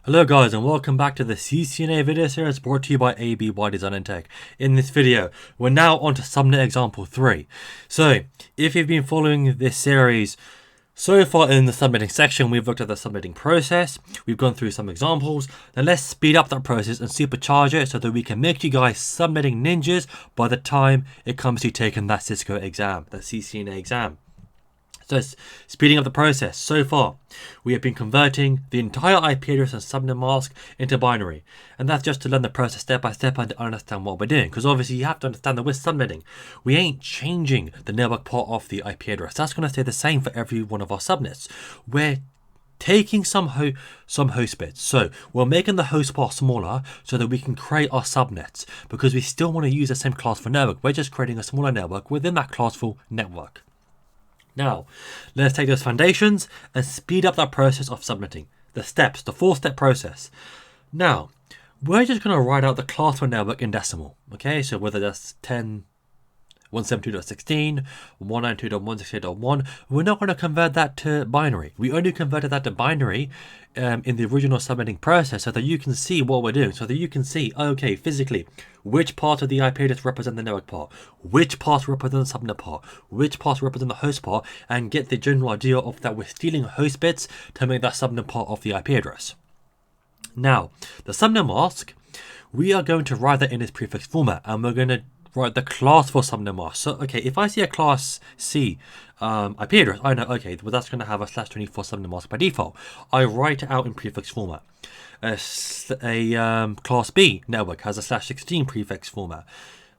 Hello guys and welcome back to the CCNA video series brought to you by ABY Design and Tech. In this video, we're now on to Subnet example 3. So, if you've been following this series so far in the submitting section, we've looked at the submitting process, we've gone through some examples. Now let's speed up that process and supercharge it so that we can make you guys submitting ninjas by the time it comes to taking that Cisco exam, that CCNA exam. So it's speeding up the process. So far, we have been converting the entire IP address and subnet mask into binary. And that's just to learn the process step by step and to understand what we're doing. Because obviously you have to understand that we're subnetting. We ain't changing the network part of the IP address. That's going to stay the same for every one of our subnets. We're taking some host bits. So we're making the host part smaller so that we can create our subnets. Because we still want to use the same classful network. We're just creating a smaller network within that classful network. Now, let's take those foundations and speed up that process of subnetting. The steps, the 4-step process. Now, we're just going to write out the classful network in decimal. Okay, so whether that's 10.172.16, 192.168.1, we're not going to convert that to binary. We only converted that to binary in the original subnetting process so that you can see what we're doing. So that you can see, okay, physically, which part of the IP address represent the network part, which parts represent the subnet part, which parts represent the host part, and get the general idea of that we're stealing host bits to make that subnet part of the IP address. Now, the subnet mask, we are going to write that in its prefix format, and we're going to write the class for subnet mask. So, okay, if I see a class C IP address, I know, okay, well, that's going to have a /24 subnet mask by default. I write it out in prefix format. A class B network has a /16 prefix format.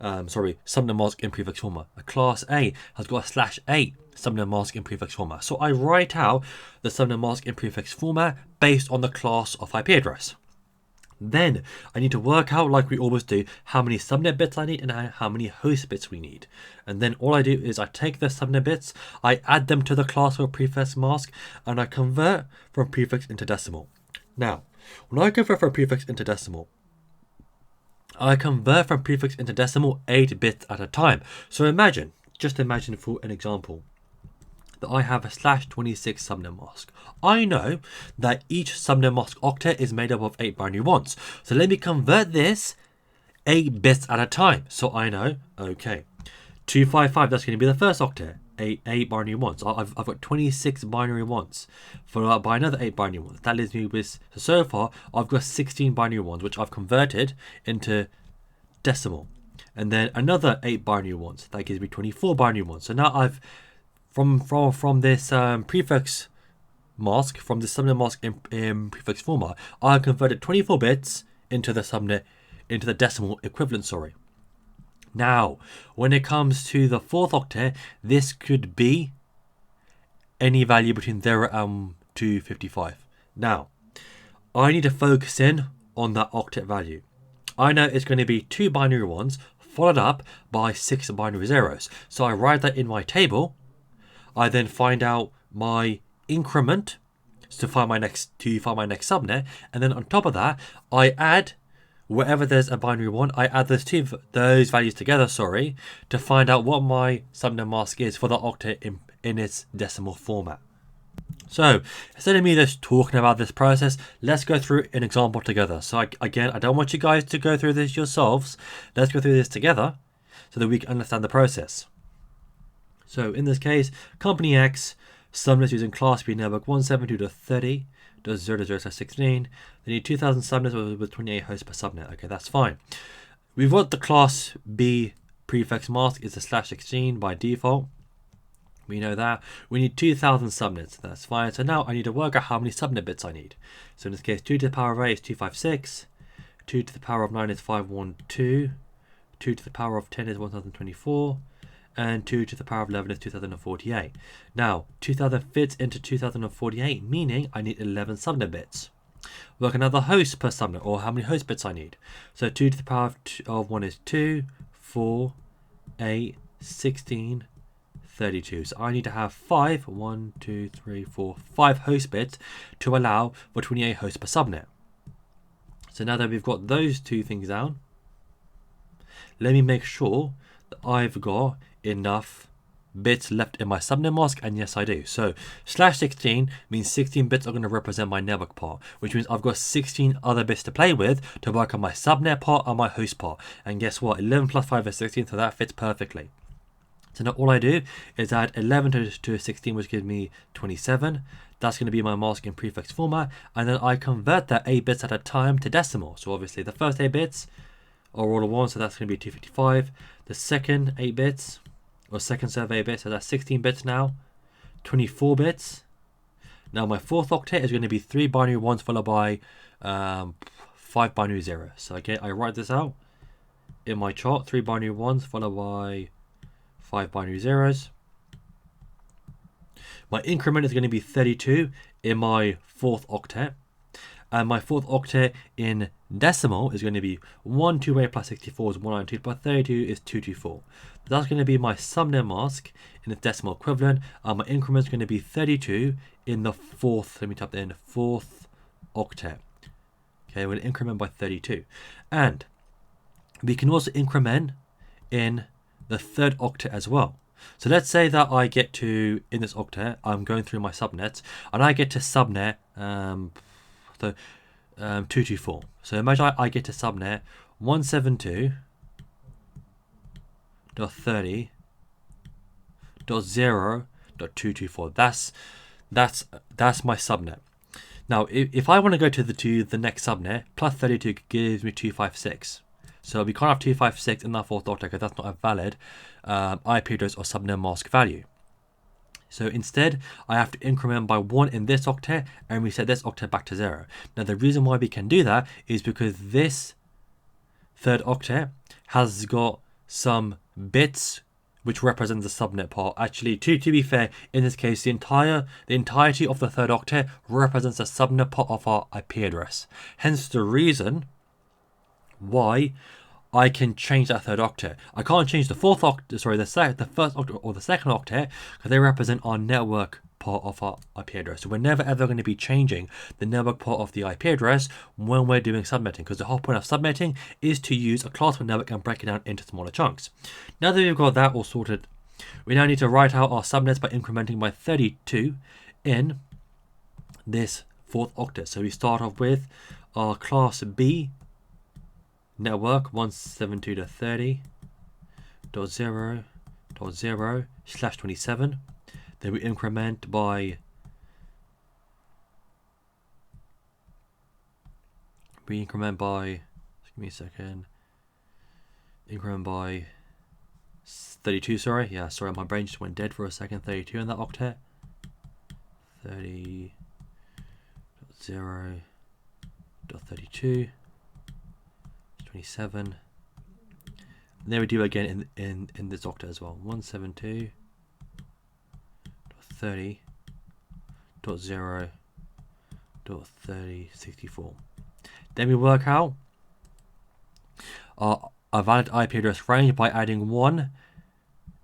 Subnet mask in prefix format. A class A has got a /8 subnet mask in prefix format. So I write out the subnet mask in prefix format based on the class of IP address. Then I need to work out, like we always do, how many subnet bits I need and how many host bits we need. And then all I do is I take the subnet bits, I add them to the class for prefix mask, and I convert from prefix into decimal. Now, when I convert from prefix into decimal, I convert from prefix into decimal 8 bits at a time. So just imagine for an example, that I have a /26 subnet mask. I know that each subnet mask octet is made up of 8 binary ones. So let me convert this 8 bits at a time. So I know, okay, 255, that's going to be the first octet. 8 binary ones. I've got 26 binary ones followed by another 8 binary ones. That leaves me with, so far, I've got 16 binary ones, which I've converted into decimal. And then another 8 binary ones. That gives me 24 binary ones. So now I've from this prefix mask, from the subnet mask in prefix format, I converted 24 bits into the decimal equivalent, Now, when it comes to the 4th octet, this could be any value between 0 and 255. Now, I need to focus in on that octet value. I know it's going to be 2 binary ones followed up by 6 binary zeros. So I write that in my table. I then find out my increment to find my next subnet, and then on top of that, I add wherever there's a binary one, I add those values together, to find out what my subnet mask is for the octet in its decimal format. So instead of me just talking about this process, let's go through an example together. So again, I don't want you guys to go through this yourselves. Let's go through this together so that we can understand the process. So in this case, company X, subnets using class B network 172.30.0.0/16. They need 2,000 subnets with 28 hosts per subnet. Okay, that's fine. We've got the class B prefix mask is a /16 by default. We know that. We need 2,000 subnets. That's fine. So now I need to work out how many subnet bits I need. So in this case, 2 to the power of 8 is 256. 2 to the power of 9 is 512. 2 to the power of 10 is 1024. And 2 to the power of 11 is 2048. Now, 2000 fits into 2048, meaning I need 11 subnet bits. Working out the hosts per subnet, or how many host bits I need. So 2 to the power of 1 is 2, 4, 8, 16, 32. So I need to have 5 host bits to allow for 28 hosts per subnet. So now that we've got those two things down, let me make sure that I've got enough bits left in my subnet mask? And yes, I do. So /16 means 16 bits are going to represent my network part, which means I've got 16 other bits to play with to work on my subnet part and my host part. And guess what? 11 plus 5 is 16, so that fits perfectly. So now all I do is add 11 to 16, which gives me 27. That's going to be my mask in prefix format. And then I convert that 8 bits at a time to decimal. So obviously the first 8 bits are all at once, so that's going to be 255. The second 8 bits, or second set of 8 bits, so that's 16 bits now. 24 bits. Now my fourth octet is going to be 3 binary 1s followed by 5 binary 0s. So again, I write this out in my chart. 3 binary 1s followed by 5 binary 0s. My increment is going to be 32 in my fourth octet. And my fourth octet in decimal is going to be 128 plus 64 is 192, plus 32 is 224. That's going to be my subnet mask in the decimal equivalent. And my increment is going to be 32 in the fourth, let me type that in, fourth octet. Okay, we're going to increment by 32. And we can also increment in the third octet as well. So let's say that I get to, in this octet, I'm going through my subnets, and I get to subnet 224. So imagine I get to subnet 172.30.0.224. That's my subnet. Now, if I want to go to the next subnet, plus 32 gives me 256. So we can't have 256 in that fourth octet because that's not a valid IP address or subnet mask value. So instead, I have to increment by 1 in this octet and reset this octet back to 0. Now the reason why we can do that is because this third octet has got some bits which represent the subnet part. Actually, to be fair, in this case, the entirety of the third octet represents the subnet part of our IP address. Hence the reason why I can change that third octet. I can't change the fourth octet, sorry, the first octet or the second octet, because they represent our network part of our IP address. So we're never ever going to be changing the network part of the IP address when we're doing subnetting, because the whole point of subnetting is to use a class 1 network and break it down into smaller chunks. Now that we've got that all sorted, we now need to write out our subnets by incrementing by 32 in this fourth octet. So we start off with our class B network 172.30.0.0/27. Then we increment by give me a second, increment by 32, sorry, my brain just went dead for a second. 32 in that octet, 30.0.32, 27. And there we do again in this octet as well. 172.30.0.3064. Then we work out our valid IP address range by adding 1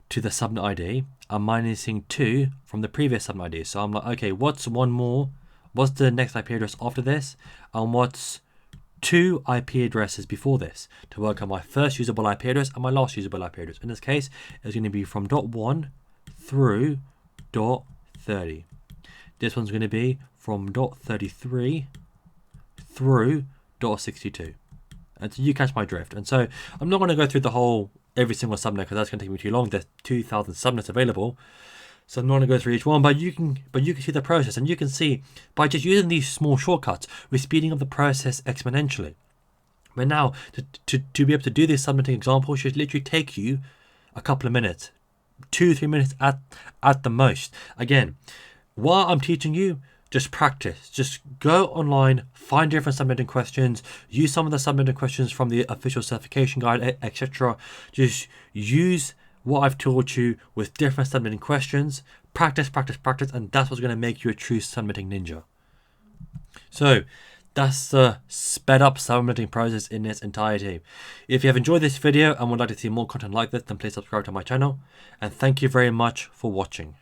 to the subnet ID and minusing 2 from the previous subnet ID. So I'm like, okay, what's one more? What's the next IP address after this? And what's 2 IP addresses before this to work on my first usable IP address and my last usable IP address? In this case, it's going to be from .1 through .30. This one's going to be from .33 through .62. And so you catch my drift. And so I'm not going to go through the whole every single subnet because that's going to take me too long. There's 2,000 subnets available. So I'm not going to go through each one, but you can see the process, and you can see by just using these small shortcuts, we're speeding up the process exponentially. But now to be able to do this subnetting example should literally take you a couple of minutes, 2-3 minutes at the most. Again, while I'm teaching you, just practice. Just go online, find different subnetting questions, use some of the subnetting questions from the official certification guide, etc. Just use what I've taught you with different subnetting questions. Practice, and that's what's going to make you a true subnetting ninja. So that's the sped up subnetting process in its entirety. If you have enjoyed this video and would like to see more content like this, then please subscribe to my channel. And thank you very much for watching.